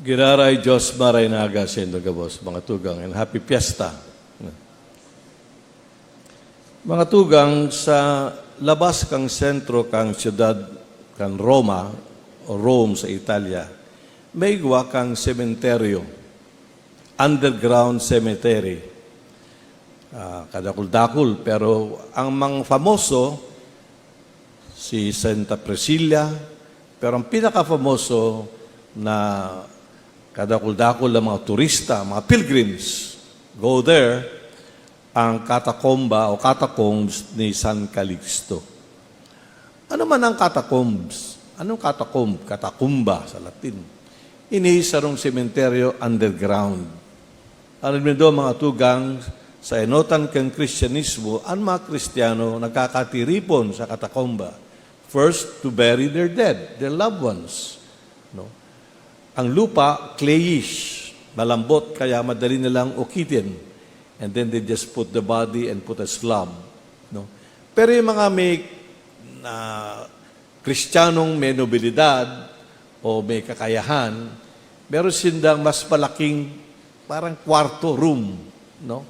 Giraray Diyos maray naga sa Indogabos, mga tugang, and happy fiesta. Mga tugang, sa labas kang sentro kang siyudad kang Roma, o Rome sa Italia, may gawa kang sementeryo, underground cemetery. Kadakul-dakul, pero ang mga famoso, si Santa Priscilla, pero ang pinaka-famoso na kadakul-dakul ng mga turista, mga pilgrims, go there, ang katakomba o catacombs ni San Calixto. Ano man ang catacombs? Anong catacomb? Katakumba sa Latin. Iniisarong sementeryo underground. Alam niyo doon, mga tugang, sa enotan kang Kristyanismo, ang mga Kristiyano nagkakatiripon sa katakomba. First, to bury their dead, their loved ones. No? Ang lupa, clayish, malambot, kaya madali nilang ukitin. And then they just put the body and put a slab. No? Pero yung mga may Kristiyanong may nobilidad o may kakayahan, meron sindang mas malaking parang kwarto, room. No?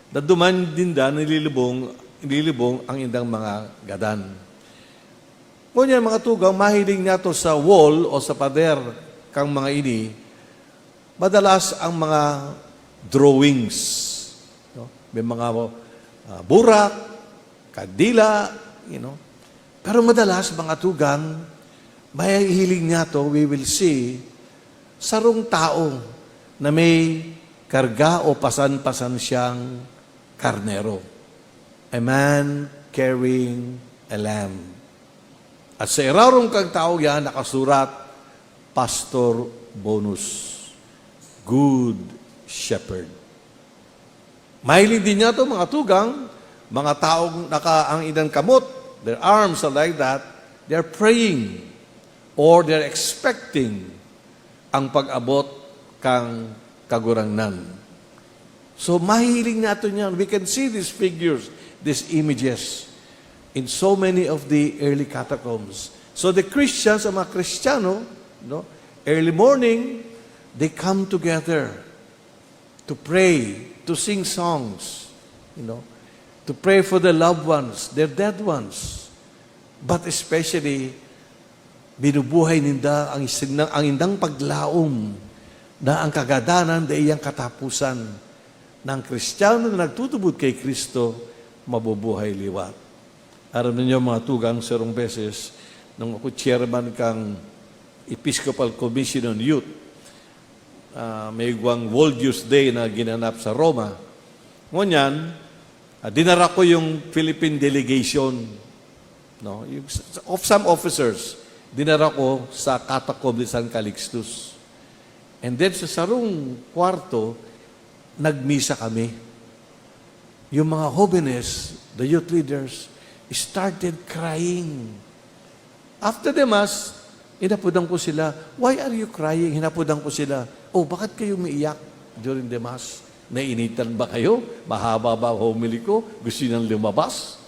Daduman din nililibong ang indang mga gadan. Ngunyan, mga tugang, mahiling niya to sa wall o sa pader kang mga ini, madalas ang mga drawings. No? May mga burak, kadila, Pero madalas, mga tugang, mahihiling niya to, we will see, sarong tao na may karga o pasan-pasan siyang karnero. A man carrying a lamb. At sa irarong kang tao yan, nakasurat, Pastor Bonus, Good Shepherd. Mahiling din niya to, mga tugang, mga taong ang idang kamot, their arms are like that, they're praying or they're expecting ang pag-abot kang kagurangnan. So, mahiling natin yan. We can see these figures, these images in so many of the early catacombs. So, the Christians, ang mga Kristiyano, early morning, they come together to pray, to sing songs, to pray for their loved ones, their dead ones. But especially, binubuhay ninda ang indang paglaom na ang kagadanan da iyang katapusan ng Kristiyano na nagtutubod kay Kristo, mabubuhay liwat. Aram ninyo, mga tugang, sarong beses, nung ako chairman kang Episcopal Commission on Youth, may guwang World Youth Day na ginanap sa Roma. Ngunyan, dinara ko yung Philippine delegation, of some officers, dinara ko sa catacomb ni San Calixtus. And then sa sarong kwarto, nagmisa kami. Yung mga jóvenes, the youth leaders, started crying. After the Mass, hinapudan ko sila, why are you crying? Hinapudan ko sila, bakit kayo umiiyak during the Mass? Nainitan ba kayo? Mahaba ba homily ko? Gusto nang lumabas?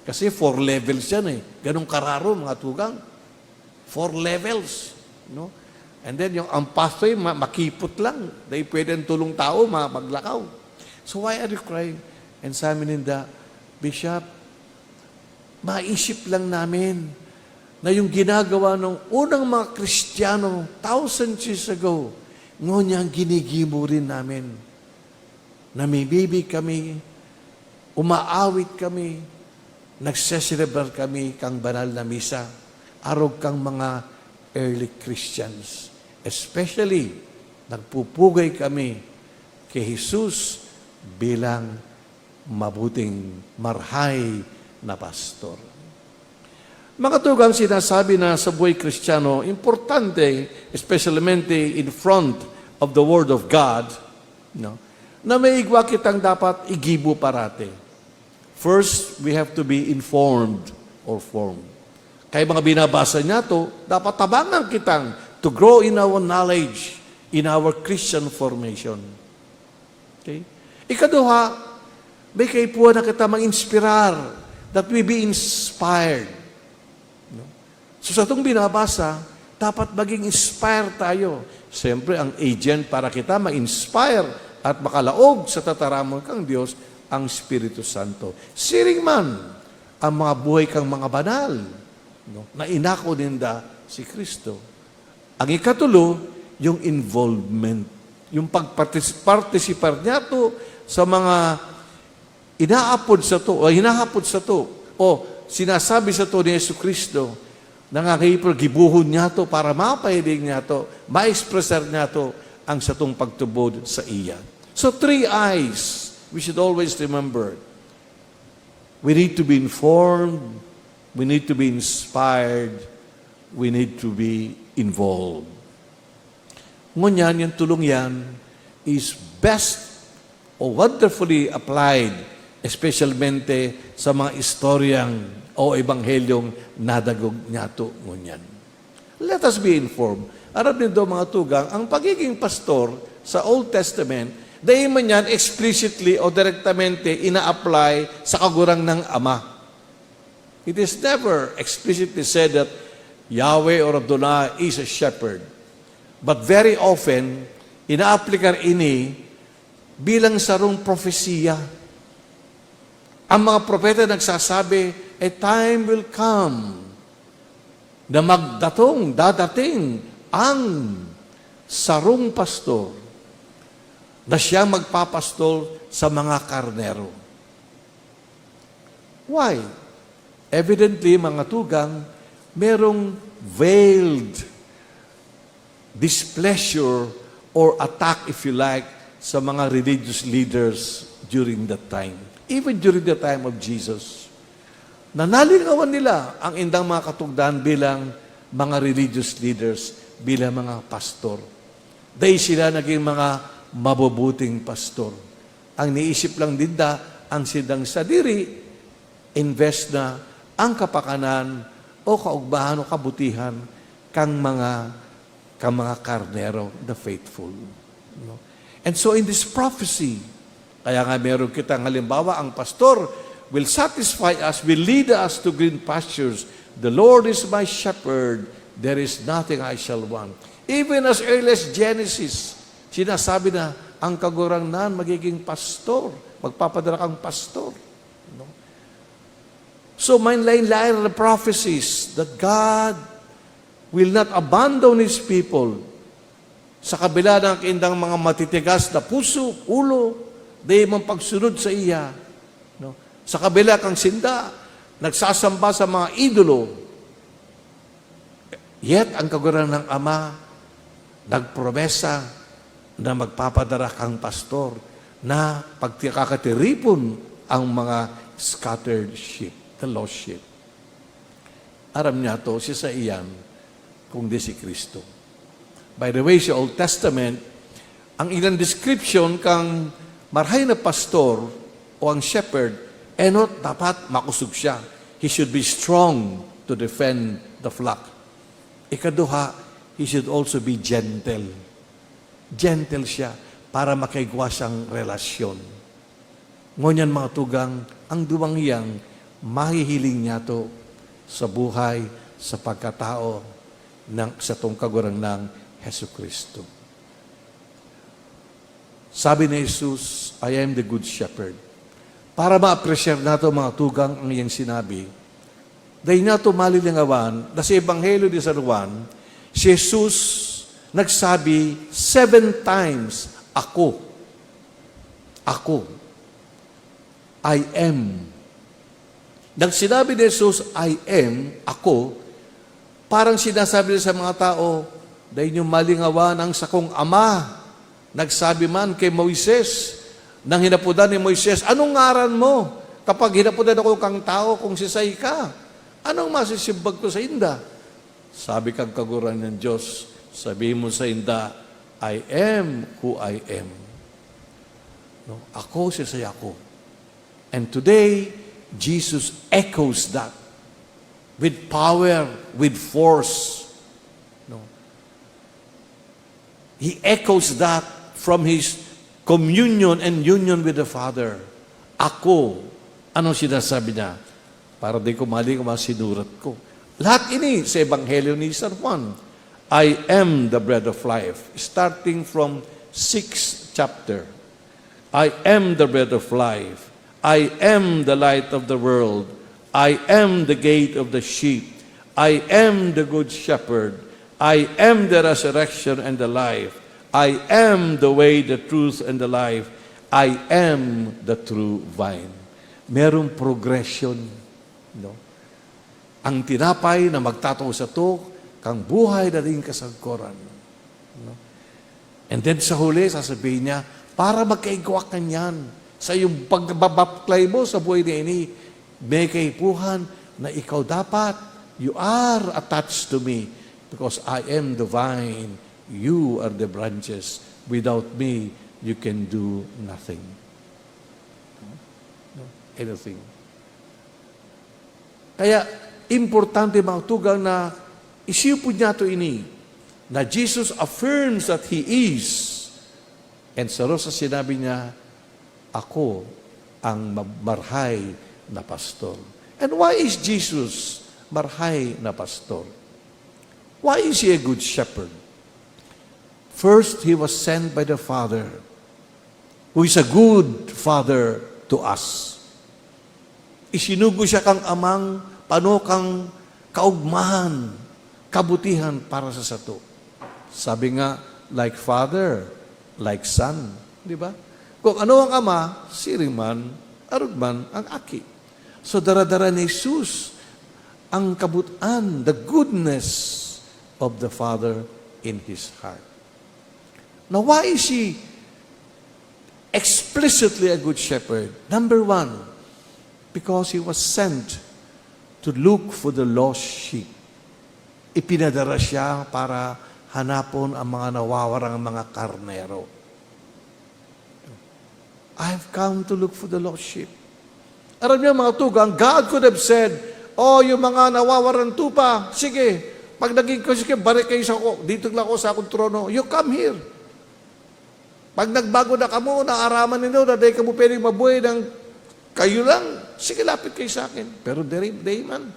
Kasi 4 levels yan Ganong kararo, mga tugang. 4 levels. And then yung ang pastoy, makipot lang. Dahil pwedeng tulong tao, maglakaw. So why are you crying? And sabi ninda, Bishop, maisip lang namin na yung ginagawa ng unang mga Kristiyano thousands years ago, ngunyan ginigimo rin namin. Namibibig kami, umaawit kami, nagseselebrar kami kang banal na misa, arog kang mga early Christians. Especially, nagpupugay kami kay Jesus bilang mabuting marhay na pastor. Mga tugang, sinasabi na sa buhay Kristiyano, importante, especialmente in front of the Word of God, na may igwa kitang dapat igibo parate. First, we have to be informed or formed. Kaya mga binabasa niya to, dapat tabangan kitang to grow in our knowledge, in our Christian formation. Okay? Ikaduha, may kaipuan na kita mang-inspirar, that we be inspired. So sa itong binabasa, Dapat maging inspire tayo. Siyempre, ang agent para kita ma-inspire at makalaog sa tataramon kang Diyos, ang Espiritu Santo. Siring man, ang mga buhay kang mga banal, no? Na inako ninda si Kristo. Ang ikatulo, yung involvement. Yung pagpartisipar niya to sa mga inaapod sa to, o hinahapod sa to, o sinasabi sa to ni Yesu Kristo, gibuhon niya to para mapahiling niya to, ma-expressar niya to ang satong pagtubod sa iya. So 3 I's, we should always remember. We need to be informed, we need to be inspired, we need to be involved. Ngunyan, yung tulong yan is best or wonderfully applied, especialmente sa mga istoryang o ebanghelyong nadagog niya to ngunyan. Let us be informed. Aram din mga tugang, ang pagiging pastor sa Old Testament, dahil man yan explicitly o direktamente ina-apply sa kagurang ng Ama. It is never explicitly said that Yahweh or Adonai is a shepherd. But very often, ina-applikar ini bilang sarong propesiya. Ang mga propeta nagsasabi, a time will come na dadating ang sarong pastor na siya magpapastol sa mga karnero. Why? Evidently, mga tugang, merong veiled displeasure or attack, if you like, sa mga religious leaders during that time. Even during the time of Jesus. Nanalingawan nila ang indang mga katugdahan bilang mga religious leaders, bilang mga pastor. Dahil sila naging mga mabubuting pastor. Ang niisip lang dinda, ang sidang sadiri, invest na ang kapakanan o kaugbahan o kabutihan kang mga karnero, the faithful. No? And so in this prophecy, kaya nga meron kitang halimbawa, ang pastor will satisfy us, will lead us to green pastures. The Lord is my shepherd, there is nothing I shall want. Even as early as Genesis, sinasabi na, ang kagurangnan magiging pastor, magpapadala kang pastor. No? So, may lain-lain na prophecies that God will not abandon His people sa kabila ng indang mga matitigas na puso, ulo, dahil mong pagsunod sa iya. No? Sa kabila kang sinda, nagsasamba sa mga idolo. Yet, ang kagurang ng Ama, nagpromesa na magpapadara kang pastor na pagkakatiripon ang mga scattered sheep, the lost sheep. Aram niya to, siya sa iyan, kung di si Kristo. By the way, sa Old Testament, ang ilang description kang marhay na pastor o ang shepherd, not dapat makusog siya. He should be strong to defend the flock. Ikaduha, he should also be gentle. Gentle siya para makaigwa siyang relasyon. Ngunyan mga tugang, ang duwang iyang mahihiling niya to sa buhay, sa pagkatao sa tungkagurang ng Hesu Kristo. Sabi ni Jesus, I am the good shepherd. Para ma-appreciate nato mga tugang ang iyang sinabi, dahil nato malilingawan, na sa Ebanghelyo ni San Juan, si Jesus nagsabi 7 times, Ako. Ako. I am. Nang sinabi ni Jesus, I am, ako, parang sinasabi sa mga tao, dahil yung malingawan ang sakong Ama, nagsabi man kay Moises, nang hinapudan ni Moises, anong ngaran mo? Kapag hinapudan ako kang tao, kung sisay ka, anong masisimbag ko sa inda? Sabi kang kaguran ng Diyos, sabi mo sa inda, I am who I am. No? Ako sisay ako. And today, Jesus echoes that with power, with force. No? He echoes that from His communion and union with the Father. Ako. Anong sinasabi niya? Para di ko mali kung masinurat ko. Lahat ini sa Ebanghelyo ni San Juan. I am the bread of life. Starting from 6th chapter. I am the bread of life. I am the light of the world. I am the gate of the sheep. I am the good shepherd. I am the resurrection and the life. I am the way, the truth, and the life. I am the true vine. Merong progression. No? Ang tinapay na magtataw sa to, kang buhay na rin kasagkoran. No? And then sa huli, sasabihin niya, para magkaigwa ka niyan, sa iyong pagbabaklay mo sa buhay na ini, may kaipuhan na ikaw dapat, you are attached to me because I am the vine, you are the branches. Without me, you can do nothing. No? Anything. Kaya, importante mga tugang na isipon niya ito ini, na Jesus affirms that He is. And sa Rosa sinabi niya, ako ang marhay na pastor. And why is Jesus marhay na pastor? Why is He a good shepherd? First, He was sent by the Father, who is a good Father to us. Isinugo siya kang amang panukang kaugmahan, kabutihan para sa sato. Sabi nga, like Father, like Son. Di ba? Kung ano ang Ama, siriman, arugman ang Aki. So daradara ni Jesus ang kabutan, the goodness of the Father in His heart. Now, why is He explicitly a good shepherd? Number one, because He was sent to look for the lost sheep. Ipinadara siya para hanapon ang mga nawawarang mga karnero. I've come to look for the lost sheep. Alam niyo mga tugang, God could have said, oh, yung mga nawawaran tupa, sige, pag naging ko, sige, balik kayo sa ako, dito lang ako sa akong trono, you come here. Pag nagbago na kamo, naaraman ninyo, na dahil kamo pwedeng mabuhay ng kayo lang, sige, lapit kayo sa akin. Pero day man,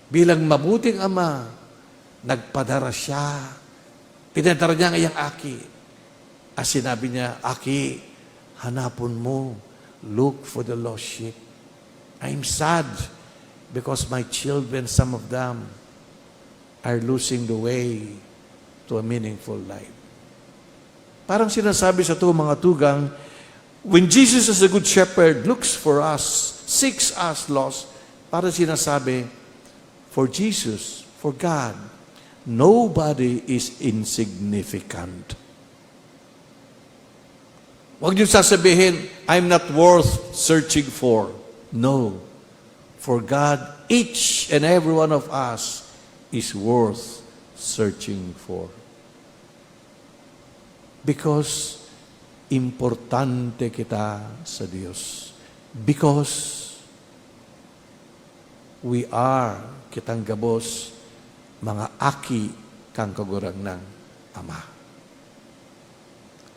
bilang mabuting ama, nagpadara siya. Pinadara niya ngayang Aki. As sinabi niya, Aki, hanapon mo, look for the lost sheep. I'm sad because my children, some of them, are losing the way to a meaningful life. Parang sinasabi sa ito mga tugang, when Jesus as a good shepherd looks for us, seeks us lost, parang sinasabi, for Jesus, for God, nobody is insignificant. Huwag niyo sasabihin, I'm not worth searching for. No. For God, each and every one of us is worth searching for. Because importante kita sa Diyos. Because we are kitang gabos, mga aki kang kagurang ng Ama.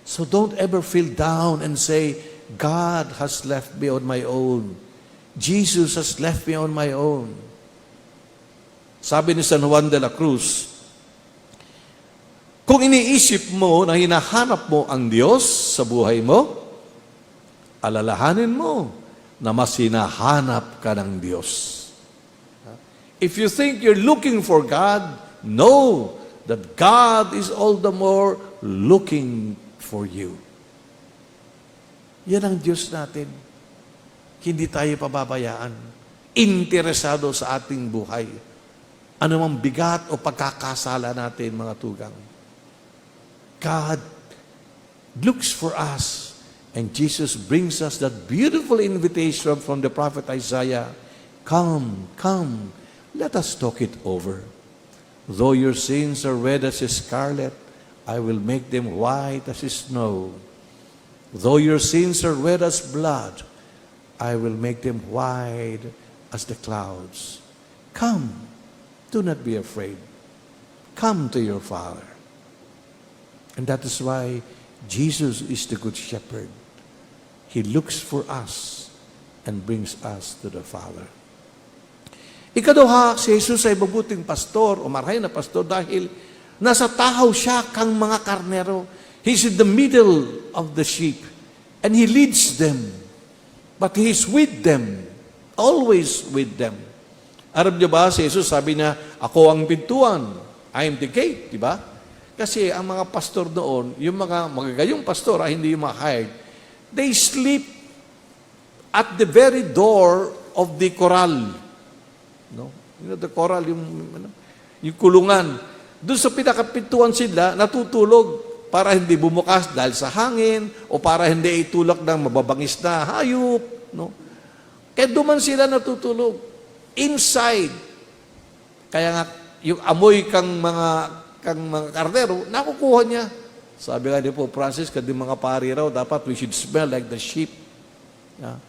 So don't ever feel down and say, God has left me on my own. Jesus has left me on my own. Sabi ni San Juan de la Cruz, kung iniisip mo na hinahanap mo ang Diyos sa buhay mo, alalahanin mo na mas hinahanap ka ng Diyos. If you think you're looking for God, know that God is all the more looking for you. Yan ang Diyos natin. Hindi tayo pababayaan. Interesado sa ating buhay. Ano mang bigat o pagkakasala natin, mga tugang. God looks for us. And Jesus brings us that beautiful invitation from the prophet Isaiah. Come, come, let us talk it over. Though your sins are red as scarlet, I will make them white as snow. Though your sins are red as blood, I will make them white as the clouds. Come, do not be afraid. Come to your Father. And that is why Jesus is the Good Shepherd. He looks for us and brings us to the Father. Ikaduha, si Jesus ay mabuting pastor o marahay na pastor dahil nasa tahaw siya kang mga karnero. He's in the middle of the sheep and He leads them. But He's with them, always with them. Alam niyo ba, si Jesus sabi niya, ako ang pintuan, I am the gate, di ba? Kasi ang mga pastor doon, yung mga magagayong pastor, hindi yung mga hired, they sleep at the very door of the corral. No? You know, the corral, yung kulungan. Doon sa pinakapintuan sila, natutulog para hindi bumukas dahil sa hangin o para hindi itulak ng mababangis na hayop. No? Kaya duman sila natutulog. Inside. Kaya nga, yung amoy kang mga karnero, nakukuha niya. Sabi nga ni Pope Francis, kasi mga pari raw, dapat we should smell like the sheep. Yeah.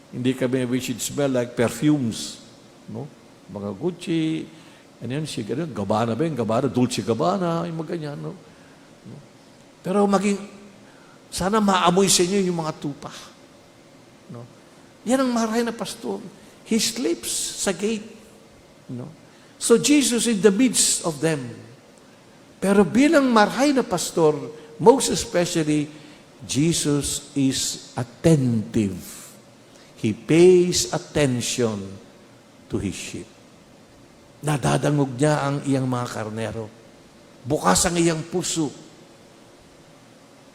Hindi kami we should smell like perfumes. No? Mga Gucci, ano yun, Gabbana ba yun? Gabbana, Dolce Gabbana, yung mga ganyan. No? Pero sana maamoy sa inyo yung mga tupa. No? Yan ang marahay na pastor. He sleeps sa gate. No? So Jesus in the midst of them. Pero bilang marahay na pastor, most especially, Jesus is attentive. He pays attention to His sheep. Nadadangog niya ang iyang mga karnero. Bukas ang iyang puso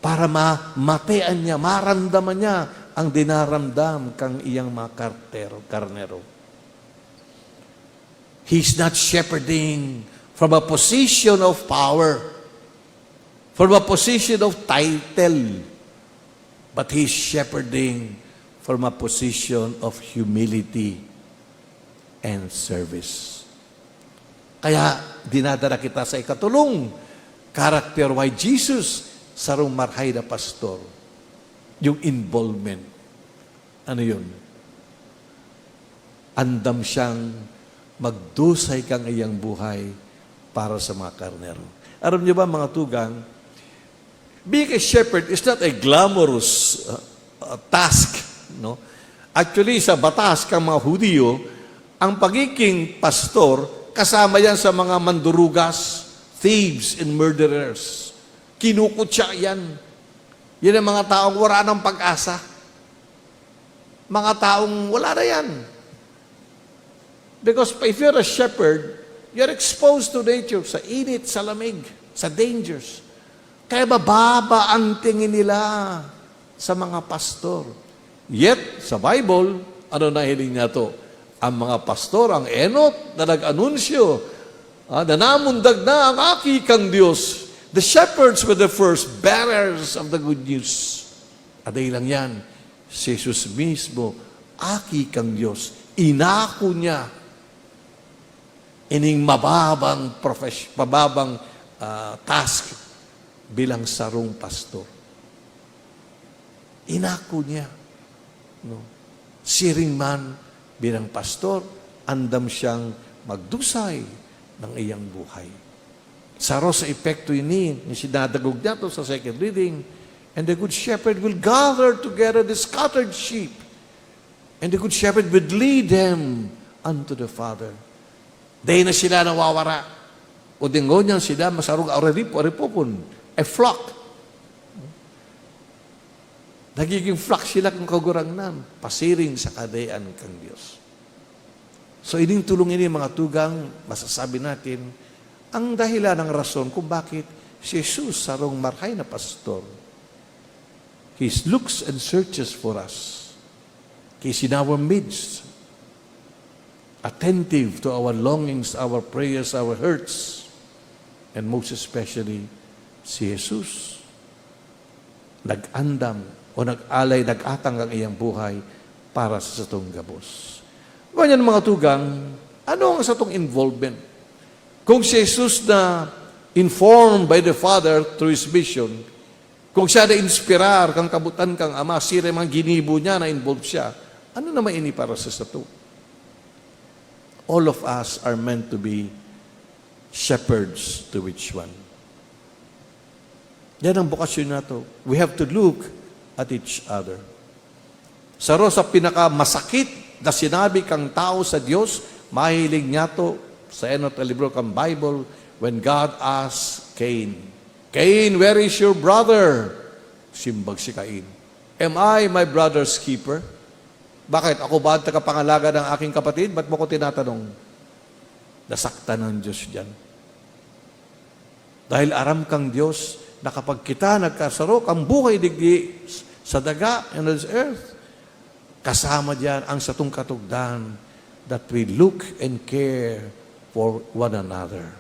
para mamatean niya, maramdaman niya ang dinaramdam kang iyang mga karnero. He's not shepherding from a position of power, from a position of title, but He's shepherding from a position of humility and service. Kaya dinadala kita sa ikatulong character why Jesus sarong marhay na pastor. Yung involvement. Ano yun? Andam siyang magdusay kang iyang buhay para sa mga karnero. Alam niyo ba mga tugang, being a shepherd is not a glamorous task. No? Actually, sa batas kang mga Hudiyo, ang pagiging pastor, kasama yan sa mga mandurugas, thieves and murderers. Kinukutsa yan. Yan ang mga taong wala ng pag-asa. Mga taong wala na yan. Because if you're a shepherd, you're exposed to nature, sa init, sa lamig, sa dangers. Kaya mababa ang tingin nila sa mga pastor. Yet, sa Bible, ano nahiling niya to? Ang mga pastor, ang enot na nag-anunsyo, na namundag na ang akikang Diyos. The shepherds were the first bearers of the good news. At dahil lang yan, si Jesus mismo, akikang Diyos, inako niya ining mababang task bilang sarong pastor. Inako niya. No? Siring man bilang pastor, andam siyang magdusay ng iyang buhay. Saro sa epekto ini, yung sinadagog niya to sa second reading, and the good shepherd will gather together the scattered sheep, and the good shepherd would lead them unto the Father. Dahil na sila nawawara, o dingon niyan sila masarong aripupon, a flock. Nagiging flock sila kung kagurangnan, pasiring sa kadayaan kang Diyos. So, ining tulong ini mga tugang, masasabi natin, ang dahilan ng rason kung bakit si Jesus sarong marhay na pastor. He looks and searches for us. He's in our midst, attentive to our longings, our prayers, our hurts, and most especially, si Jesus. Nag-andam o nag-alay, nag-atang ang iyang buhay para sa satong gabos. Ganyan mga tugang, ano ang satong involvement? Kung si Jesus na informed by the Father through His mission, kung siya na inspirar kang kabutan kang Ama, sira mga ginibo niya na involved siya, ano naman ini para sa sato? All of us are meant to be shepherds to each one. Yan ang bokasyon nato. We have to look at each other. Saro sa pinakamasakit na sinabi kang tao sa Diyos, mahilig niya to sa enot na libro kang Bible, when God asked Cain, Cain, where is your brother? Simbag si Cain, am I my brother's keeper? Bakit? Ako ba ang tagapangalaga ng aking kapatid? Ba't mo ko tinatanong? Nasaktan ng Diyos dyan. Dahil aram kang Diyos na kapag kita nagkasarok ang buhay digdi sa daga and on earth, kasama diyan ang satong katugdan that we look and care for one another.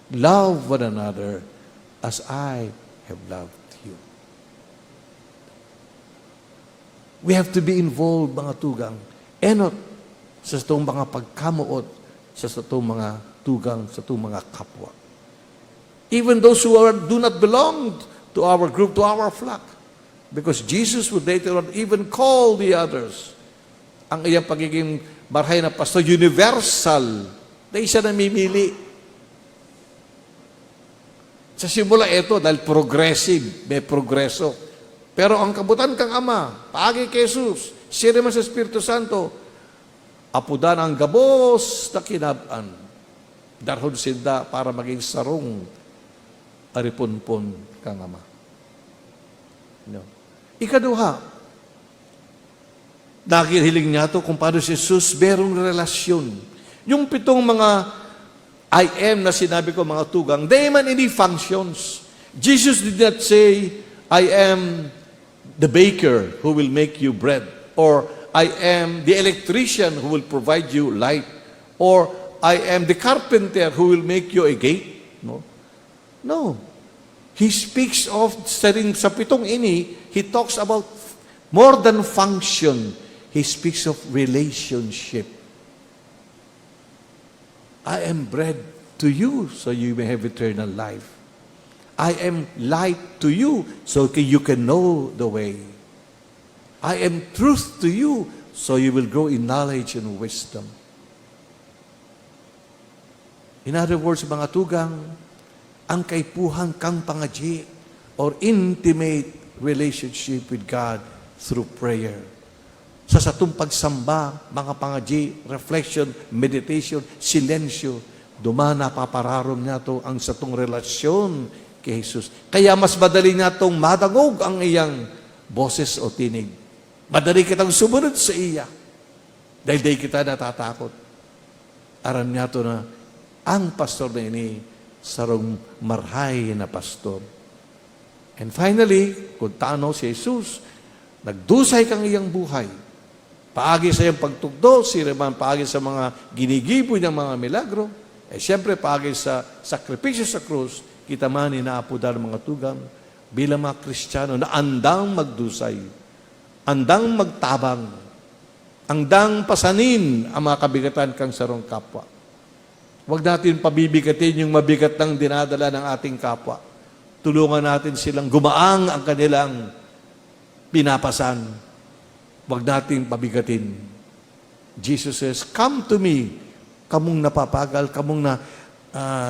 Love one another as I have loved you. We have to be involved, mga tugang, enot sa itong mga pagkamuot, sa itong mga tugang, sa itong mga kapwa. Even those who do not belong to our group, to our flock. Because Jesus would later on even call the others. Ang iyang pagiging marhay na pastor, universal. Dahil siya namimili. Sa simula ito, dahil progressive, may progreso. Pero ang kabutan kang Ama, paagi kay Jesus, siya naman sa Espiritu Santo, apudan ang gabos na kinabaan. Darhon sinda para maging sarong aripunpon kang Ama. No. Ikaduha, nakihiling niya ito kung paano si Jesus merong relasyon. Yung 7 mga I am na sinabi ko, mga tugang, they man any functions. Jesus did not say, I am the baker who will make you bread, or I am the electrician who will provide you light, or I am the carpenter who will make you a gate. No. No. He speaks of, sa 7 ini, he talks about more than function. He speaks of relationship. I am bread to you so you may have eternal life. I am light to you so you can know the way. I am truth to you so you will grow in knowledge and wisdom. In other words, mga tugang, ang kaipuhan kang pangaji or intimate relationship with God through prayer. Sa satong pagsamba, mga pangaji, reflection, meditation, silensyo, dumana papararom niya to ang satong relasyon kay Jesus. Kaya mas madali niya tong madangog ang iyang boses o tinig. Madali kitang sumunod sa iya. Dahil di kita natatakot. Aram niya to na ang pastor na ini sarong marhay na pastor. And finally, kung taano si Jesus, nagdusay kang iyang buhay. Paagi sa iyang pagtugdo, siraman paagi sa mga ginigibo niyang mga milagro, siyempre paagi sa sakripisyo sa krus, kita man inaapudan ng mga tugang bilang mga Kristiyano na andang magdusay, andang magtabang, andang pasanin ang mga kabigatan kang sarong kapwa. Huwag natin pabibigatin yung mabigat ng dinadala ng ating kapwa. Tulungan natin silang gumaang ang kanilang pinapasan. Huwag natin pabigatin. Jesus says, come to me, kamong napapagal, kamong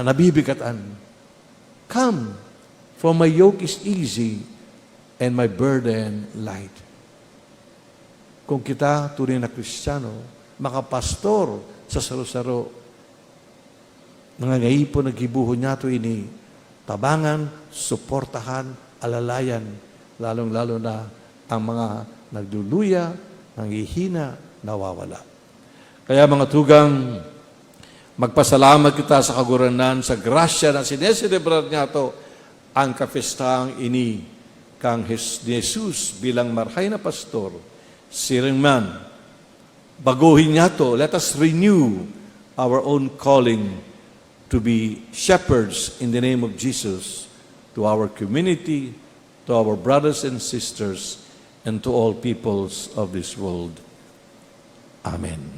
nabibigatan. Come, for my yoke is easy and my burden light. Kung kita, tunay na Kristiyano, makapastor sa saro-saro, nangangaipon, naghibuho niya ito ini, tabangan, suportahan, alalayan, lalong-lalo na ang mga nagduluya, nanghihina, nawawala. Kaya mga tugang, magpasalamat kita sa kaguranan, sa grasya na sineselebrar niya ito, ang kafestahang ini, kang Jesus bilang marhay na pastor, siringman, baguhin niya ito, let us renew our own calling to be shepherds in the name of Jesus to our community, to our brothers and sisters, and to all peoples of this world. Amen.